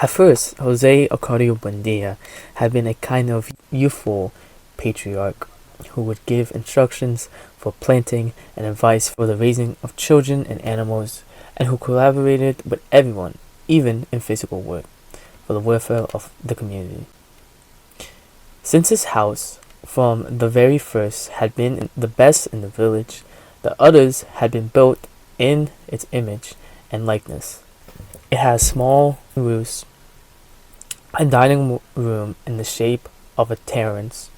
At first, Jose Ocario Buendia had been a kind of youthful patriarch who would give instructions for planting and advice for the raising of children and animals, and who collaborated with everyone, even in physical work, for the welfare of the community. Since his house, from the very first, had been the best in the village, the others had been built in its image and likeness. It has small roofs, a dining room in the shape of a terrace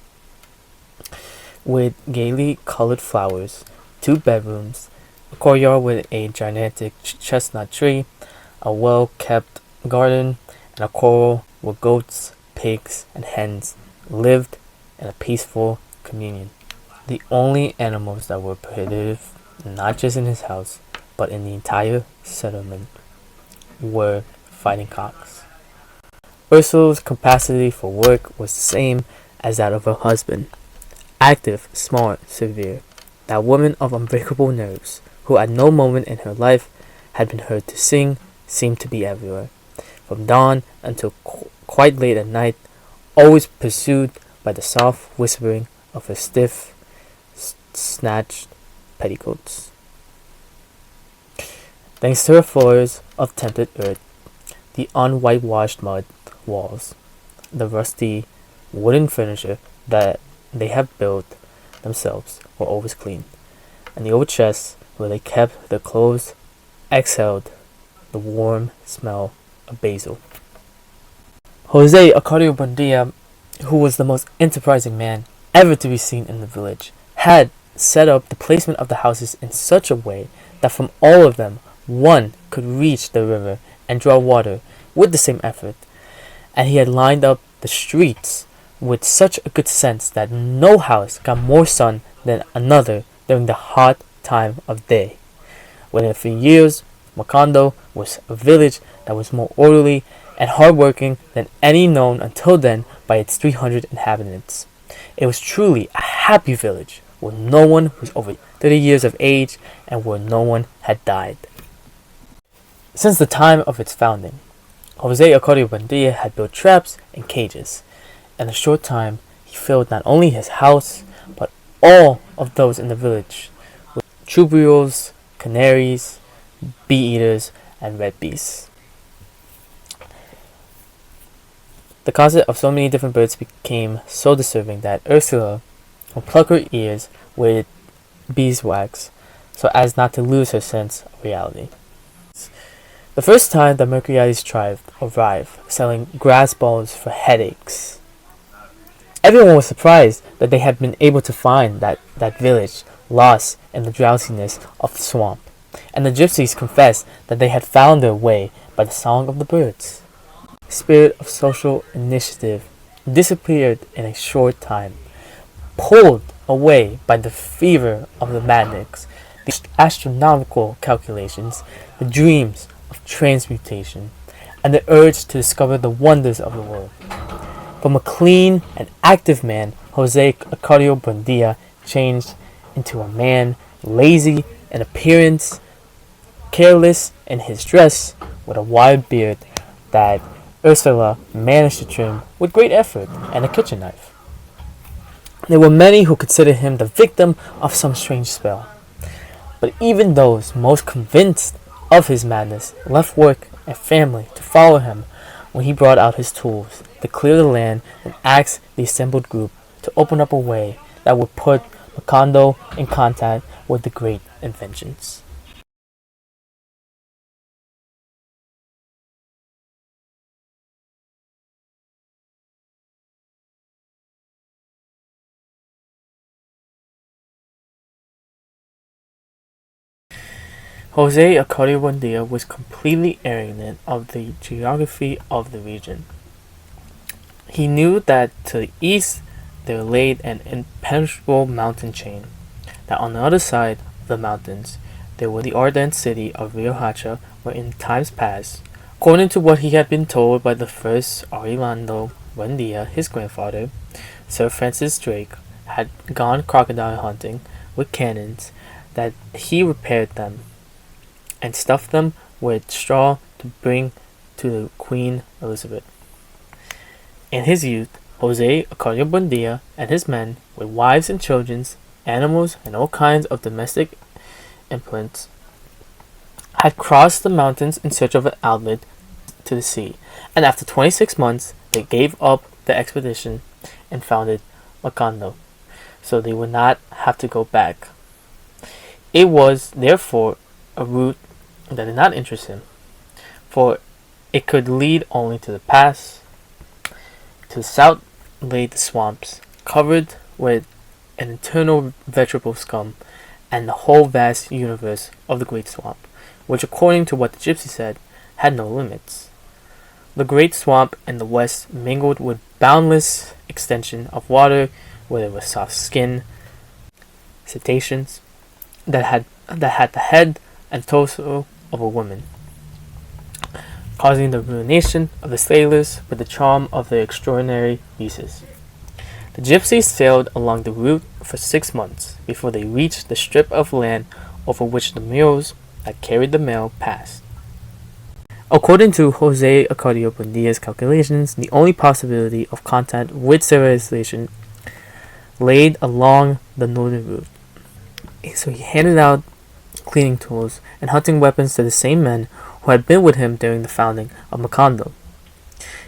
with gaily colored flowers, two bedrooms, a courtyard with a gigantic chestnut tree, a well-kept garden, and a corral where goats, pigs, and hens lived in a peaceful communion. The only animals that were prohibited, not just in his house, but in the entire settlement, were fighting cocks. Ursula's capacity for work was the same as that of her husband. Active, smart, severe. That woman of unbreakable nerves, who at no moment in her life had been heard to sing, seemed to be everywhere, from dawn until quite late at night, always pursued by the soft whispering of her stiff, snatched petticoats. Thanks to her floors of tempered earth, the unwhitewashed mud walls, the rusty wooden furniture that they had built themselves were always clean, and the old chests where they kept their clothes exhaled the warm smell of basil. Jose Ocario Buendia, who was the most enterprising man ever to be seen in the village, had set up the placement of the houses in such a way that from all of them one could reach the river and draw water with the same effort, and he had lined up the streets with such a good sense that no house got more sun than another during the hot time of day. Within a few years, Macondo was a village that was more orderly and hardworking than any known until then by its 300 inhabitants. It was truly a happy village where no one was over 30 years of age and where no one had died. Since the time of its founding, Jose Ocario Buendia had built traps and cages. In a short time, he filled not only his house, but all of those in the village with troubrials, canaries, bee-eaters, and red beasts. The concert of so many different birds became so disturbing that Ursula would pluck her ears with beeswax so as not to lose her sense of reality. The first time the Mercuriades tribe arrived, selling grass balls for headaches, everyone was surprised that they had been able to find that village lost in the drowsiness of the swamp, and the gypsies confessed that they had found their way by the song of the birds. The spirit of social initiative disappeared in a short time, pulled away by the fever of the madness, the astronomical calculations, the dreams of transmutation, and the urge to discover the wonders of the world. From a clean and active man, Jose Ocario Buendia changed into a man lazy in appearance, careless in his dress, with a wide beard that Ursula managed to trim with great effort and a kitchen knife. There were many who considered him the victim of some strange spell, but even those most convinced of his madness left work and family to follow him when he brought out his tools to clear the land and asked the assembled group to open up a way that would put Macondo in contact with the great inventions. Jose Ocario Buendia was completely ignorant of the geography of the region. He knew that to the east there lay an impenetrable mountain chain, that on the other side of the mountains there was the ardent city of Riohacha, where in times past, according to what he had been told by the first Armando Buendia, his grandfather, Sir Francis Drake, had gone crocodile hunting with cannons, that he repaired them and stuffed them with straw to bring to the Queen Elizabeth. In his youth, Jose Acario Buendia and his men, with wives and children, animals, and all kinds of domestic implements, had crossed the mountains in search of an outlet to the sea, and after 26 months, they gave up the expedition and founded Macondo, so they would not have to go back. It was, therefore, a route that did not interest him, for it could lead only to the pass. To the south lay the swamps, covered with an eternal vegetable scum, and the whole vast universe of the Great Swamp, which, according to what the gypsy said, had no limits. The Great Swamp in the west mingled with boundless extension of water, where there was soft skin, cetaceans that had the head and torso of a woman, causing the ruination of the sailors with the charm of their extraordinary uses. The gypsies sailed along the route for 6 months before they reached the strip of land over which the mules that carried the mail passed. According to Jose Acario Buendia's calculations, the only possibility of contact with civilization laid along the northern route. So he handed out cleaning tools and hunting weapons to the same men who had been with him during the founding of Macondo.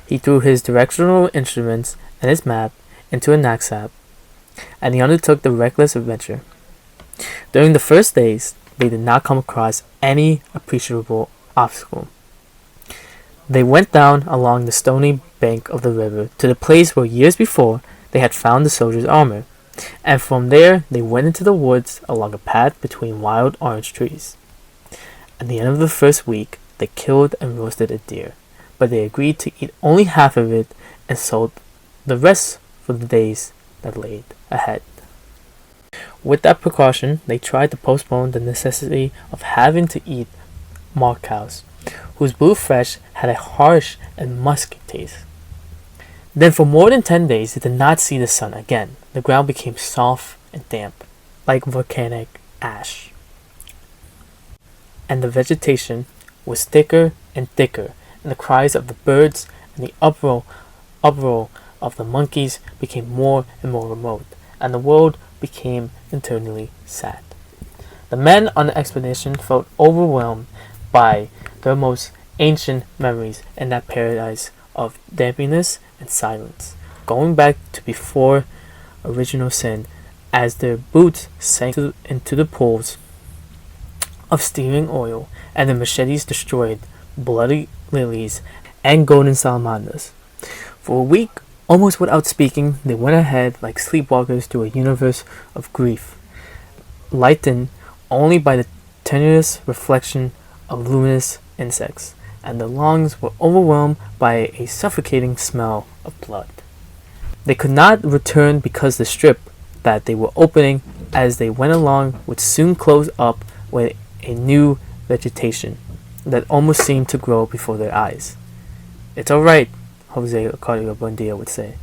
He threw his directional instruments and his map into a knapsack, and he undertook the reckless adventure. During the first days, they did not come across any appreciable obstacle. They went down along the stony bank of the river to the place where years before they had found the soldiers' armor, and from there they went into the woods along a path between wild orange trees. At the end of the first week, they killed and roasted a deer, but they agreed to eat only half of it and sold the rest for the days that lay ahead. With that precaution, they tried to postpone the necessity of having to eat mark cows, whose blue flesh had a harsh and musky taste. Then for more than 10 days they did not see the sun again. The ground became soft and damp, like volcanic ash, and the vegetation was thicker and thicker, and the cries of the birds and the uproar of the monkeys became more and more remote, and the world became internally sad. The men on the expedition felt overwhelmed by their most ancient memories in that paradise of dampness and silence, going back to before original sin, as their boots sank into the pools of steaming oil, and their machetes destroyed bloody lilies and golden salamanders. For a week, almost without speaking, they went ahead like sleepwalkers through a universe of grief, lightened only by the tenuous reflection of luminous insects, and their lungs were overwhelmed by a suffocating smell of blood. They could not return because the strip that they were opening as they went along would soon close up with a new vegetation that almost seemed to grow before their eyes. "It's all right," Jose Acario Buendia would say.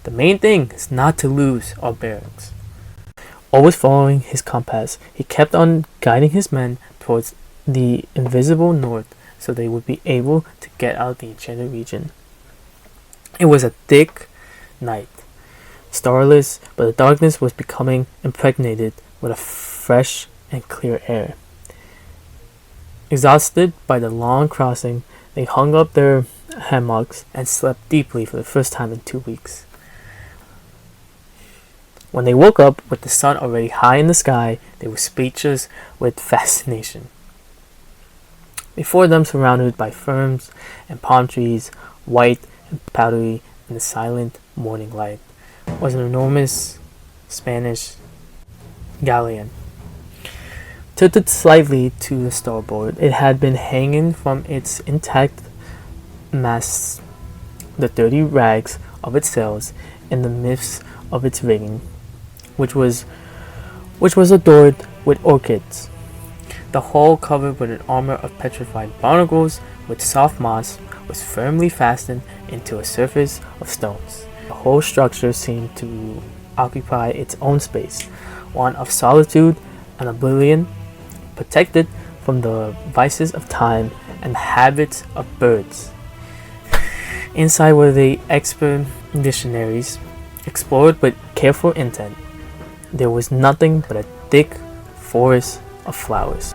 "The main thing is not to lose our bearings." Always following his compass, he kept on guiding his men towards the invisible north so they would be able to get out of the enchanted region. It was a thick night, starless, but the darkness was becoming impregnated with a fresh and clear air. Exhausted by the long crossing, they hung up their hammocks and slept deeply for the first time in 2 weeks. When they woke up with the sun already high in the sky, they were speechless with fascination. Before them, surrounded by ferns and palm trees, white and powdery in the silent morning light, was an enormous Spanish Galleon. Tilted slightly to the starboard, it had been hanging from its intact masts, the dirty rags of its sails, in the midst of its rigging, which was adorned with orchids. The hull, covered with an armor of petrified barnacles with soft moss, was firmly fastened into a surface of stones. The whole structure seemed to occupy its own space, one of solitude and oblivion, protected from the vices of time and the habits of birds. Inside were the expeditionaries, explored with careful intent. There was nothing but a thick forest of flowers.